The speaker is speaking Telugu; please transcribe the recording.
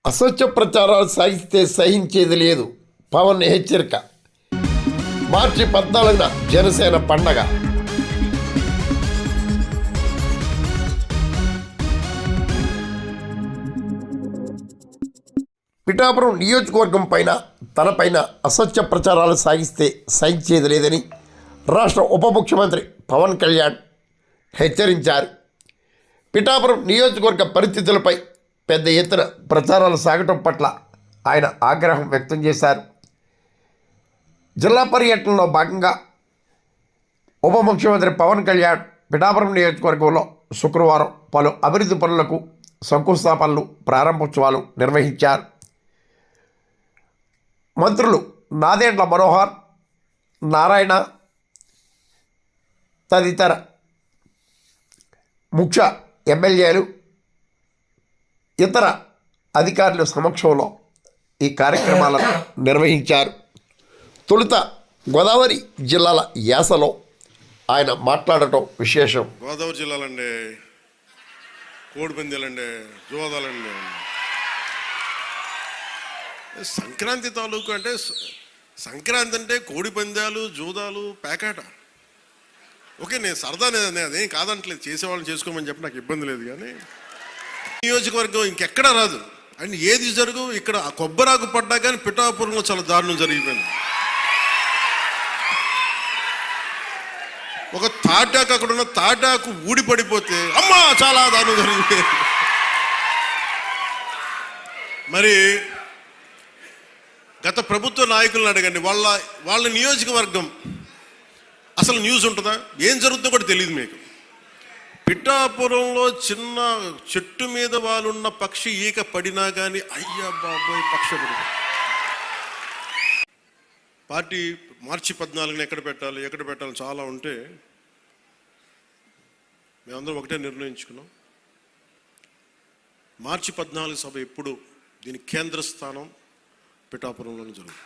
అసత్య ప్రచారాలు సాగిస్తే సహించేది లేదు. పవన్ హెచ్చరిక. మార్చి 14న జనసేన పండగ. పిఠాపురం నియోజకవర్గం పైన తనపైన అసత్య ప్రచారాలు సాగిస్తే సహించేది లేదని రాష్ట్ర ఉప ముఖ్యమంత్రి పవన్ కళ్యాణ్ హెచ్చరించారు. పిఠాపురం నియోజకవర్గ పరిస్థితులపై పెద్ద ఎత్తున ప్రచారాలు సాగటం పట్ల ఆయన ఆగ్రహం వ్యక్తం చేశారు. జిల్లా పర్యటనలో భాగంగా ఉప ముఖ్యమంత్రి పవన్ కళ్యాణ్ పిఠాపురం నియోజకవర్గంలో శుక్రవారం పలు అభివృద్ధి పనులకు శంకుస్థాపనలు, ప్రారంభోత్సవాలు నిర్వహించారు. మంత్రులు నాదెండ్ల మనోహర్, నారాయణ తదితర ముఖ్య ఎమ్మెల్యేలు, ఇతర అధికారుల సమక్షంలో ఈ కార్యక్రమాలను నిర్వహించారు. తొలుత గోదావరి జిల్లాల యాసలో ఆయన మాట్లాడటం విశేషం. గోదావరి జిల్లాలండి, కోడిపందాలండి, జోదాలండి. సంక్రాంతి తాలూకు అంటే సంక్రాంతి అంటే కోడిపందాలు, జూదాలు, పేకాట. ఓకే, నేను సరదా అదేం కాదంటలేదు, చేసేవాళ్ళని చేసుకోమని చెప్పి నాకు ఇబ్బంది లేదు. కానీ నియోజకవర్గం ఇంకెక్కడా రాదు అండ్ ఏది జరుగు ఇక్కడ కొబ్బరాకు పడ్డా కానీ పిఠాపురంలో చాలా దారుణం జరిగిపోయింది. ఒక తాటాకు, అక్కడ ఉన్న తాటాకు ఊడిపడిపోతే అమ్మా చాలా దారుణం జరిగిపోయింది. మరి గత ప్రభుత్వ నాయకులను అడగండి, వాళ్ళ నియోజకవర్గం అసలు న్యూస్ ఉంటుందా, ఏం జరుగుతుందో కూడా తెలియదు మీకు. పిఠాపురంలో చిన్న చెట్టు మీద వాళ్ళున్న పక్షి ఈక పడినా కానీ అయ్యా బాబోయ్ పక్షపడి. పార్టీ మార్చి 14న ఎక్కడ పెట్టాలి చాలా ఉంటే మేమందరం ఒకటే నిర్ణయించుకున్నాం. మార్చి 14 సభ ఎప్పుడు దీని కేంద్ర స్థానం పిఠాపురంలోనే జరుగుతుంది.